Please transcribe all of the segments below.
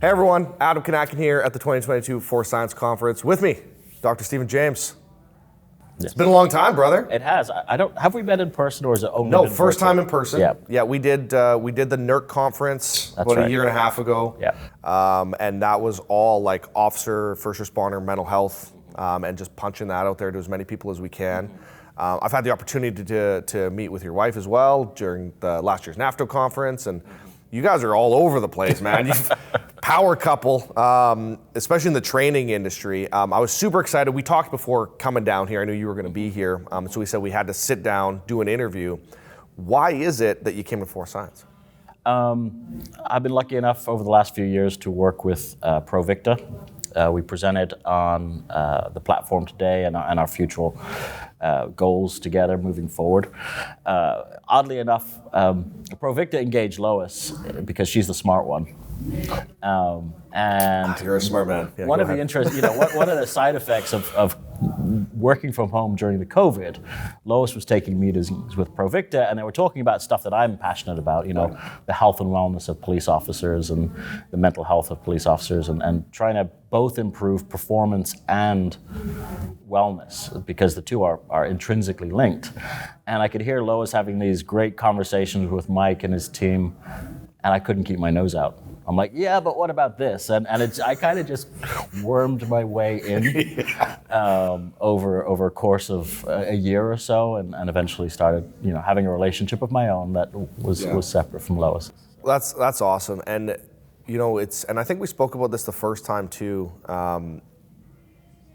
Hey everyone, Adam Kanakin here at the 2022 Force Science Conference. With me, Dr. Stephen James. It's been a long time, brother. It has. I don't. Have we met in person, or is it only? No, first time in person. Yeah. Yeah, we did the NERC conference about a year and a half ago. Yeah. And that was all like officer, first responder, mental health, and just punching that out there to as many people as we can. I've had the opportunity to meet with your wife as well during the last year's NAFTO conference, and you guys are all over the place, man. You've power couple, especially in the training industry. I was super excited. We talked before coming down here. I knew you were going to be here, so we said we had to sit down, do an interview. Why is it that you came to Force Science? I've been lucky enough over the last few years to work with ProVicta. We presented on the platform today and our future goals together moving forward. Oddly enough, ProVicta engaged Lois because she's the smart one. And you're a smart man. Yeah, one of the interests, one of the side effects of working from home during the COVID, Lois was taking meetings with ProVicta, and they were talking about stuff that I'm passionate about, the health and wellness of police officers and the mental health of police officers, and trying to both improve performance and wellness, because the two are intrinsically linked. And I could hear Lois having these great conversations with Mike and his team, and I couldn't keep my nose out. I'm like, yeah, but what about this? And I kind of just wormed my way in over a course of a year or so, and eventually started, having a relationship of my own that was separate from Lois. That's awesome, and and I think we spoke about this the first time too.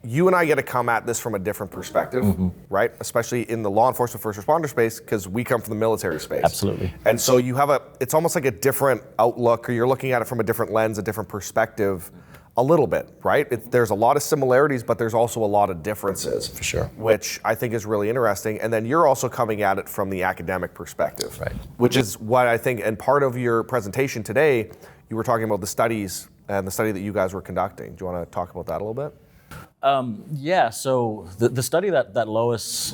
You and I get to come at this from a different perspective, right? Especially in the law enforcement first responder space, because we come from the military space. Absolutely. And so you have it's almost like a different outlook, or you're looking at it from a different lens, a different perspective, a little bit, right? There's a lot of similarities, but there's also a lot of differences. For sure. Which I think is really interesting. And then you're also coming at it from the academic perspective. Right. Which is what I think, and part of your presentation today, you were talking about the studies and the study that you guys were conducting. Do you want to talk about that a little bit? So the study that Lois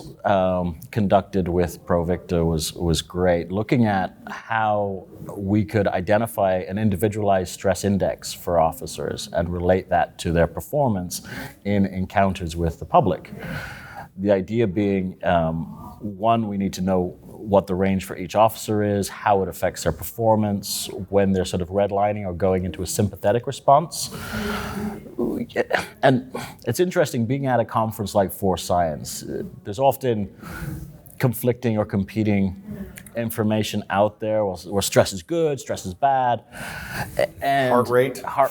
conducted with ProVicta was great, looking at how we could identify an individualized stress index for officers and relate that to their performance in encounters with the public. The idea being, one, we need to know what the range for each officer is, how it affects their performance, when they're sort of redlining or going into a sympathetic response. And it's interesting being at a conference like Force Science. There's often conflicting or competing information out there where stress is good, stress is bad, and heart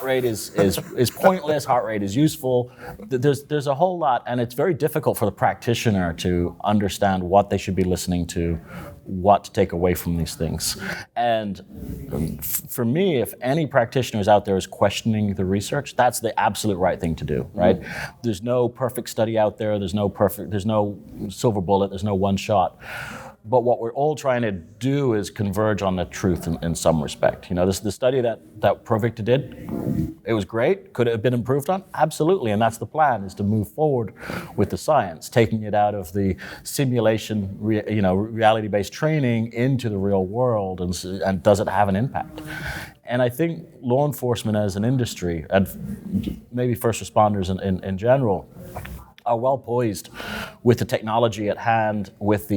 rate is pointless, heart rate is useful. There's a whole lot, and it's very difficult for the practitioner to understand what they should be listening to, what to take away from these things. And for me, if any practitioners out there is questioning the research, that's the absolute right thing to do, right? There's no perfect study out there, there's no silver bullet, there's no one shot. But what we're all trying to do is converge on the truth in some respect. The study that ProVicta did, it was great. Could it have been improved on? Absolutely, and that's the plan, is to move forward with the science, taking it out of the simulation, reality-based training into the real world, and does it have an impact? And I think law enforcement as an industry, and maybe first responders in general, are well poised with the technology at hand, with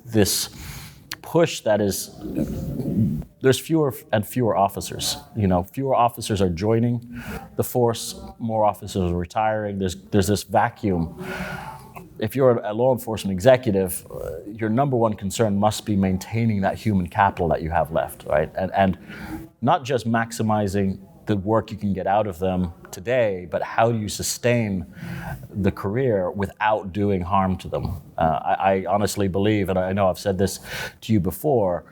this push that is, there's fewer and fewer officers. Fewer officers are joining the force, more officers are retiring. There's this vacuum. If you're a law enforcement executive, your number one concern must be maintaining that human capital that you have left, right? And not just maximizing the work you can get out of them today, but how do you sustain the career without doing harm to them? I honestly believe, and I know I've said this to you before,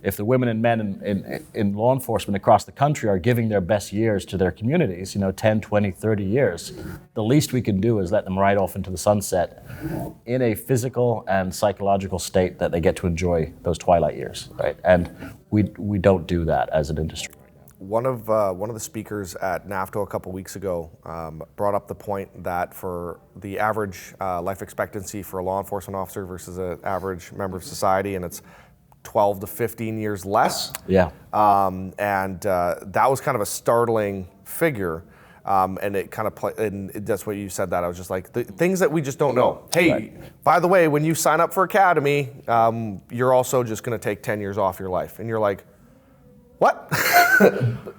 if the women and men in law enforcement across the country are giving their best years to their communities, 10, 20, 30 years, the least we can do is let them ride off into the sunset in a physical and psychological state that they get to enjoy those twilight years, right? And we don't do that as an industry. One of the speakers at NAFTO a couple weeks ago brought up the point that for the average life expectancy for a law enforcement officer versus an average member of society, and it's 12 to 15 years less. Yeah. And that was kind of a startling figure. And it kind of and that's what you said, that I was just like, the things that we just don't know. Hey, right. By the way, when you sign up for Academy, you're also just going to take 10 years off your life. And you're like, what?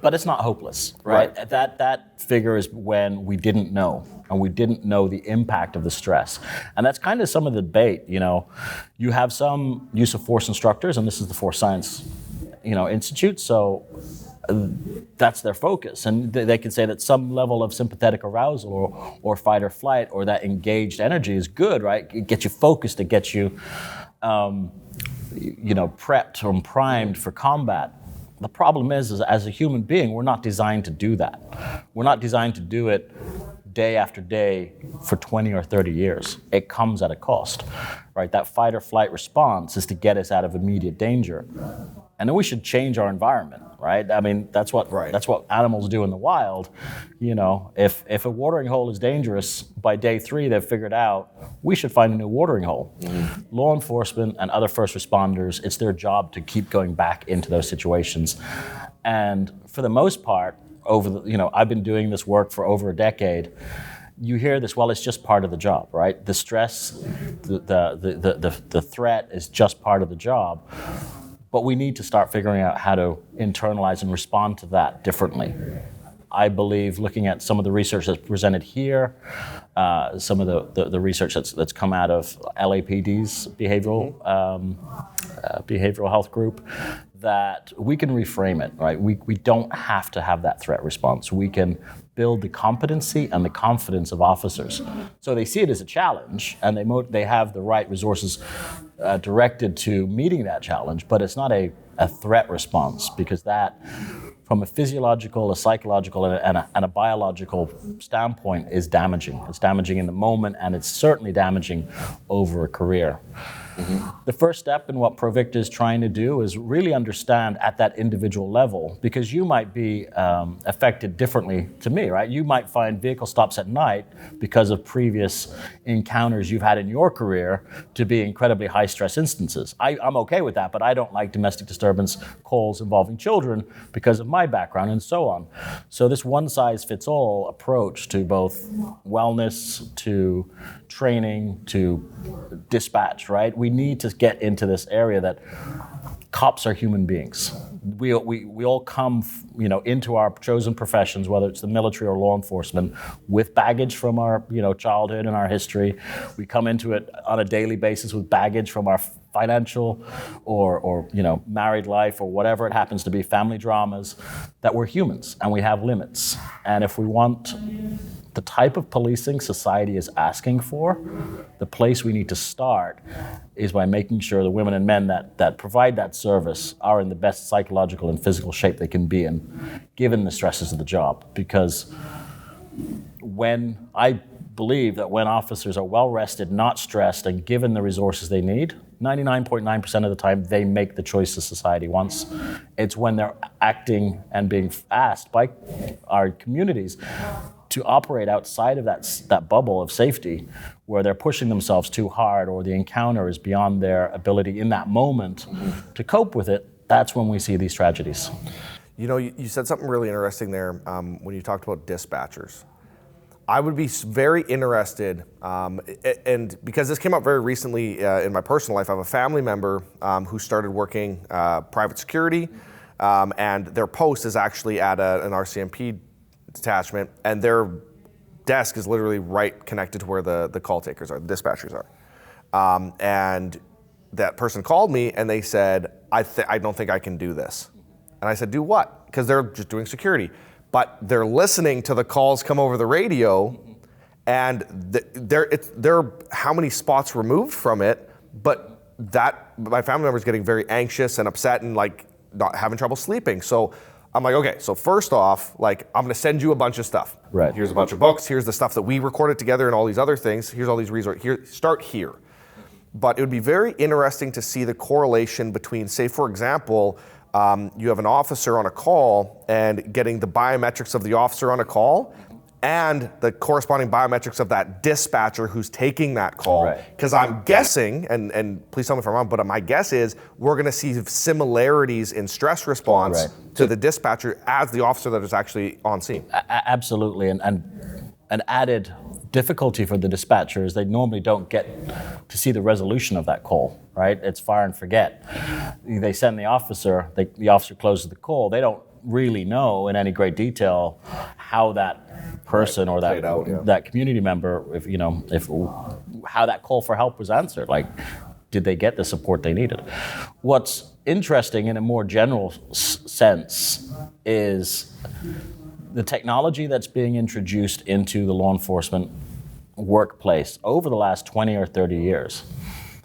But it's not hopeless, right? That figure is when we didn't know, and we didn't know the impact of the stress. And that's kind of some of the debate, you know. You have some use of force instructors, and this is the Force Science, Institute, so that's their focus. And they can say that some level of sympathetic arousal or fight or flight or that engaged energy is good, right? It gets you focused, it gets you, prepped or primed for combat. The problem is as a human being, we're not designed to do that. We're not designed to do it day after day for 20 or 30 years. It comes at a cost, right? That fight or flight response is to get us out of immediate danger. And then we should change our environment, right? I mean, that's what animals do in the wild. If a watering hole is dangerous, by day 3 they've figured out we should find a new watering hole. Mm-hmm. Law enforcement and other first responders, it's their job to keep going back into those situations. And for the most part, I've been doing this work for over a decade. You hear this, well, it's just part of the job, right? The stress, the threat is just part of the job. But we need to start figuring out how to internalize and respond to that differently. I believe, looking at some of the research that's presented here, some of the research that's come out of LAPD's behavioral health group, that we can reframe it, right? We don't have to have that threat response. We can build the competency and the confidence of officers. So they see it as a challenge, and they have the right resources directed to meeting that challenge, but it's not a threat response, because that, from a physiological, a psychological, and a biological standpoint, is damaging. It's damaging in the moment, and it's certainly damaging over a career. Mm-hmm. The first step in what Provicta is trying to do is really understand at that individual level, because you might be affected differently to me, right? You might find vehicle stops at night, because of previous encounters you've had in your career, to be incredibly high stress instances. I'm okay with that, but I don't like domestic disturbance calls involving children because of my background, and so on. So this one-size-fits-all approach to both wellness, to training, to dispatch, right? We need to get into this area that cops are human beings. We all come, into our chosen professions, whether it's the military or law enforcement, with baggage from our, childhood and our history. We come into it on a daily basis with baggage from our financial or married life, or whatever it happens to be, family dramas, that we're humans and we have limits. And if we want the type of policing society is asking for, the place we need to start is by making sure the women and men that provide that service are in the best psychological and physical shape they can be in, given the stresses of the job. Because I believe that when officers are well rested, not stressed, and given the resources they need, 99.9% of the time they make the choices society wants. It's when they're acting and being asked by our communities to operate outside of that bubble of safety, where they're pushing themselves too hard, or the encounter is beyond their ability in that moment to cope with it, that's when we see these tragedies. You said something really interesting there when you talked about dispatchers. I would be very interested, and because this came up very recently in my personal life, I have a family member who started working private security, and their post is actually at an RCMP detachment, and their desk is literally right connected to where the call takers are, the dispatchers are. And that person called me and they said, I don't think I can do this. And I said, do what? Because they're just doing security. But they're listening to the calls come over the radio, and they're how many spots removed from it, but that my family member is getting very anxious and upset and not having trouble sleeping. So I'm like, okay, so first off, I'm gonna send you a bunch of stuff. Right. Here's a bunch of books, here's the stuff that we recorded together and all these other things, here's all these resources, start here. But it would be very interesting to see the correlation between, say, for example, you have an officer on a call and getting the biometrics of the officer on a call and the corresponding biometrics of that dispatcher who's taking that call. Right. Because I'm guessing, and please tell me if I'm wrong, but my guess is we're going to see similarities in stress response to the dispatcher as the officer that is actually on scene. Absolutely, and an added difficulty for the dispatcher is they normally don't get to see the resolution of that call, right? It's fire and forget. They send the officer, the officer closes the call. They don't really know in any great detail how that person or that community member, if how that call for help was answered. Like, did they get the support they needed? What's interesting in a more general sense is the technology that's being introduced into the law enforcement workplace over the last 20 or 30 years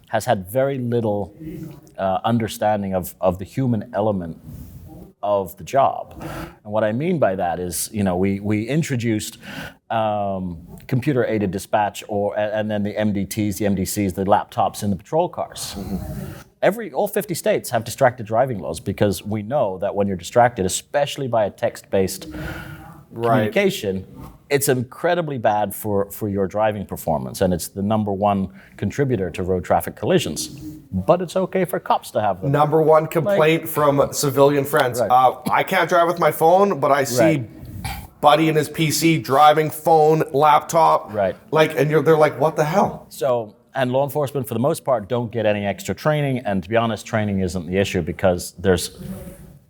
has had very little understanding of the human element of the job. And what I mean by that is, we introduced computer-aided dispatch and then the MDTs, the MDCs, the laptops in the patrol cars. All 50 states have distracted driving laws because we know that when you're distracted, especially by a text-based communication, it's incredibly bad for your driving performance, and it's the number one contributor to road traffic collisions. But it's okay for cops to have them. Number one complaint from civilian friends. I can't drive with my phone, but I see Buddy in his PC driving, phone, laptop. Right. And they're like, what the hell? So, and law enforcement, for the most part, don't get any extra training. And to be honest, training isn't the issue because there's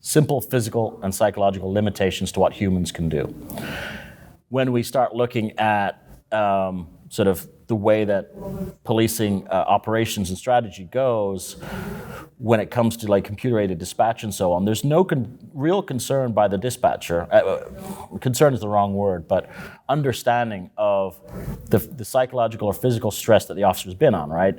simple physical and psychological limitations to what humans can do. When we start looking at sort of the way that policing operations and strategy goes, when it comes to like computer-aided dispatch and so on, there's no real concern by the dispatcher. Concern is the wrong word, but understanding of the psychological or physical stress that the officer's been on, right?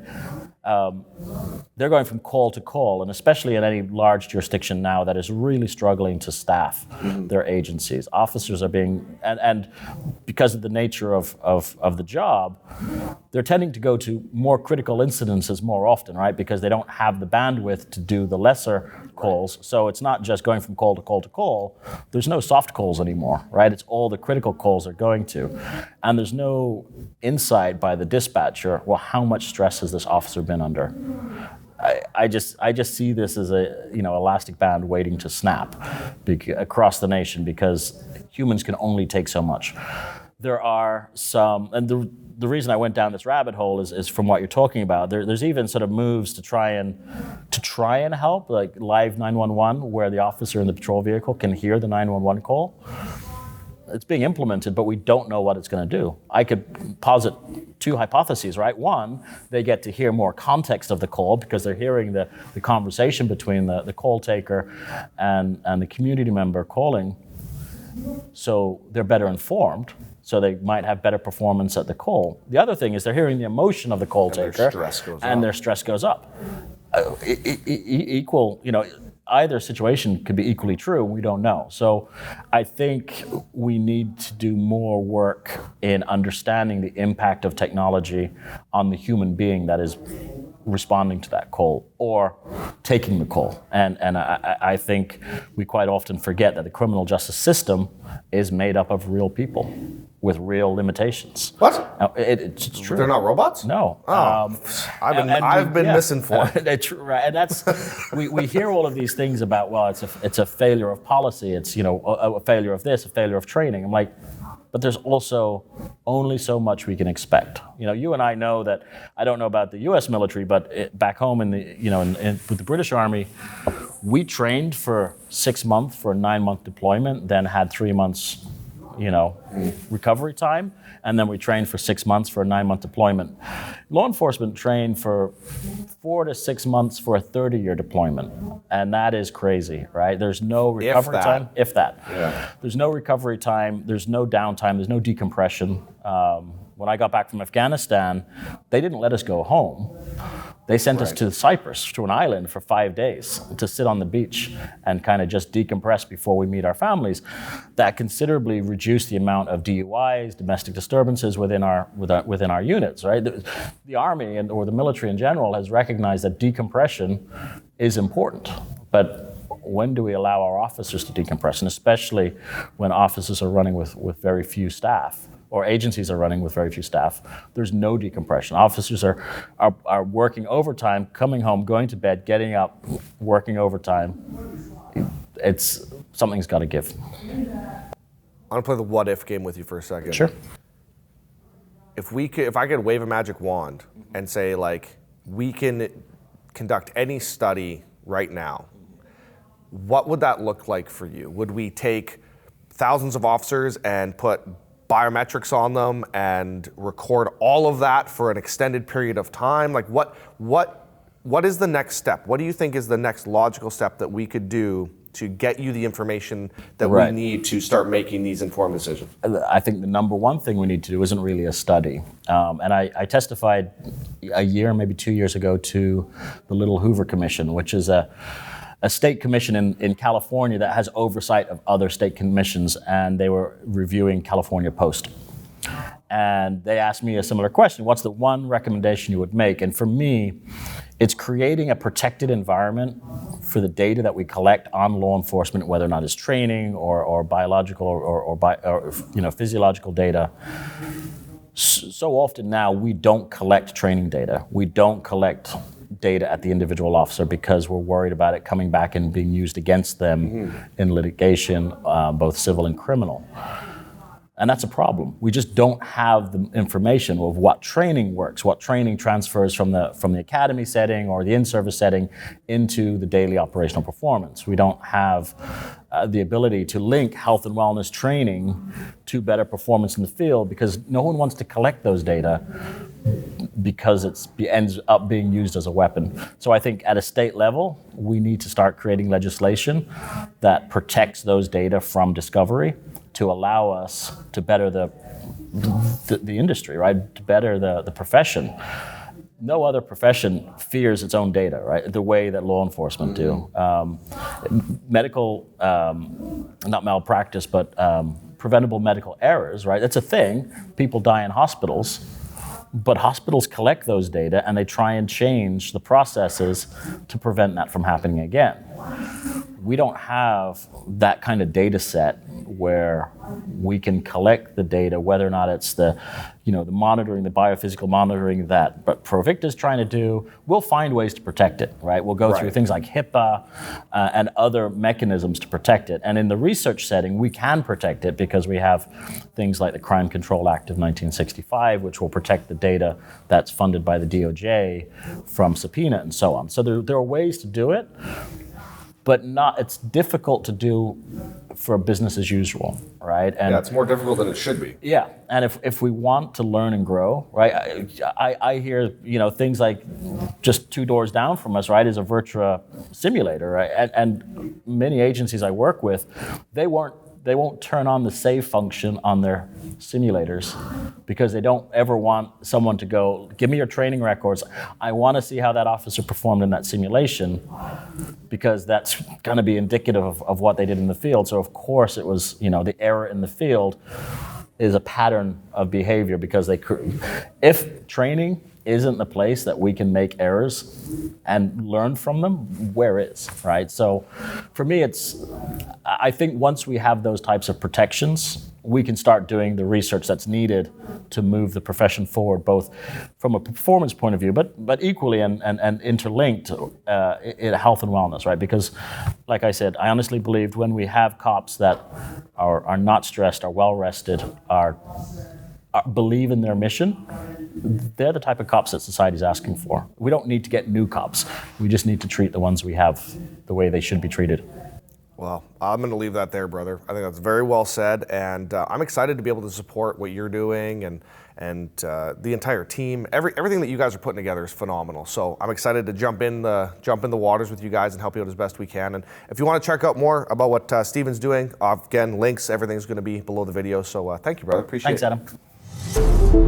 They're going from call to call, and especially in any large jurisdiction now that is really struggling to staff their agencies. Officers are being, and because of the nature of the job, they're tending to go to more critical incidences more often, right? Because they don't have the bandwidth to do the lesser calls. So it's not just going from call to call to call. There's no soft calls anymore, right? It's all the critical calls they're going to. And there's no insight by the dispatcher, well, how much stress has this officer been under? I just see this as a elastic band waiting to snap across the nation because humans can only take so much. There are some, and the reason I went down this rabbit hole is from what you're talking about. There's even sort of moves to try and help, like live 911, where the officer in the patrol vehicle can hear the 911 call. It's being implemented, but we don't know what it's going to do. I could posit two hypotheses, right? One, they get to hear more context of the call because they're hearing the conversation between the call taker and the community member calling. So they're better informed, so they might have better performance at the call. The other thing is they're hearing the emotion of the call taker, their stress goes up. Either situation could be equally true, we don't know. So I think we need to do more work in understanding the impact of technology on the human being that is responding to that call or taking the call. And I think we quite often forget that the criminal justice system is made up of real people with real limitations. What? Now, it's true. They're not robots? No. Oh, I've been misinformed. Right, and that's we hear all of these things about, well, it's a failure of policy. It's a failure of this, a failure of training. I'm like, but there's also only so much we can expect. You and I know that. I don't know about the U.S. military, but back home with the British Army, we trained for 6 months for a 9-month deployment, then had 3 months, recovery time, and then we trained for 6 months for a 9-month deployment. Law enforcement trained for 4 to 6 months for a 30-year deployment, and that is crazy, right? There's no recovery time, if that. Yeah. There's no recovery time, there's no downtime, there's no decompression. When I got back from Afghanistan, they didn't let us go home. They sent us to Cyprus, to an island for 5 days to sit on the beach and kind of just decompress before we meet our families. That considerably reduced the amount of DUIs, domestic disturbances within our units, right? The Army or the military in general has recognized that decompression is important, but when do we allow our officers to decompress? And especially when offices are running with very few staff, or agencies are running with very few staff, there's no decompression. Officers are working overtime, coming home, going to bed, getting up, working overtime. Something's got to give. I want to play the what if game with you for a second. Sure. If I could wave a magic wand and say, like, we can conduct any study right now, what would that look like for you? Would we take thousands of officers and put biometrics on them and record all of that for an extended period of time? Like, what is the next step? What do you think is the next logical step that we could do to get you the information that we need to start making these informed decisions? I think the number one thing we need to do isn't really a study. And I testified a year, maybe 2 years ago, to the Little Hoover Commission, which is a state commission in California that has oversight of other state commissions, and they were reviewing California Post. And they asked me a similar question: what's the one recommendation you would make? And for me, it's creating a protected environment for the data that we collect on law enforcement, whether or not it's training or biological or physiological data. So often now we don't collect training data. We don't collect data at the individual officer because we're worried about it coming back and being used against them in litigation, both civil and criminal. And that's a problem. We just don't have the information of what training works, what training transfers from the academy setting or the in-service setting into the daily operational performance. We don't have the ability to link health and wellness training to better performance in the field, because no one wants to collect those data because it ends up being used as a weapon. So I think at a state level, we need to start creating legislation that protects those data from discovery, to allow us to better the industry, right? To better the profession. No other profession fears its own data, right? The way that law enforcement do. Medical, not malpractice, but preventable medical errors, right? That's a thing. People die in hospitals, but hospitals collect those data and they try and change the processes to prevent that from happening again. We don't have that kind of data set where we can collect the data, whether or not it's the monitoring, the biophysical monitoring that Provicta is trying to do. We'll find ways to protect it, right? We'll go through things like HIPAA and other mechanisms to protect it. And in the research setting, we can protect it because we have things like the Crime Control Act of 1965, which will protect the data that's funded by the DOJ from subpoena and so on. So there are ways to do it, but it's difficult to do for business as usual, right? And it's more difficult than it should be. Yeah, and if we want to learn and grow, right? I hear things like just 2 doors down from us, right, is a Virtua simulator, right? And many agencies I work with, they won't turn on the save function on their simulators because they don't ever want someone to go, give me your training records. I want to see how that officer performed in that simulation, because that's going to be indicative of what they did in the field. So of course it was, the error in the field is a pattern of behavior, because if training isn't the place that we can make errors and learn from them, where is, right? So for me, I think once we have those types of protections, we can start doing the research that's needed to move the profession forward, both from a performance point of view, but equally and interlinked in health and wellness, right? Because, like I said, I honestly believed when we have cops that are not stressed, are well rested, believe in their mission, they're the type of cops that society's asking for. We don't need to get new cops. We just need to treat the ones we have the way they should be treated. Well, I'm going to leave that there, brother. I think that's very well said, and I'm excited to be able to support what you're doing and the entire team. Everything that you guys are putting together is phenomenal. So I'm excited to jump in the waters with you guys and help you out as best we can. And if you want to check out more about what Steven's doing, again, links, everything's going to be below the video. So thank you, brother. Appreciate it. Thanks, Adam.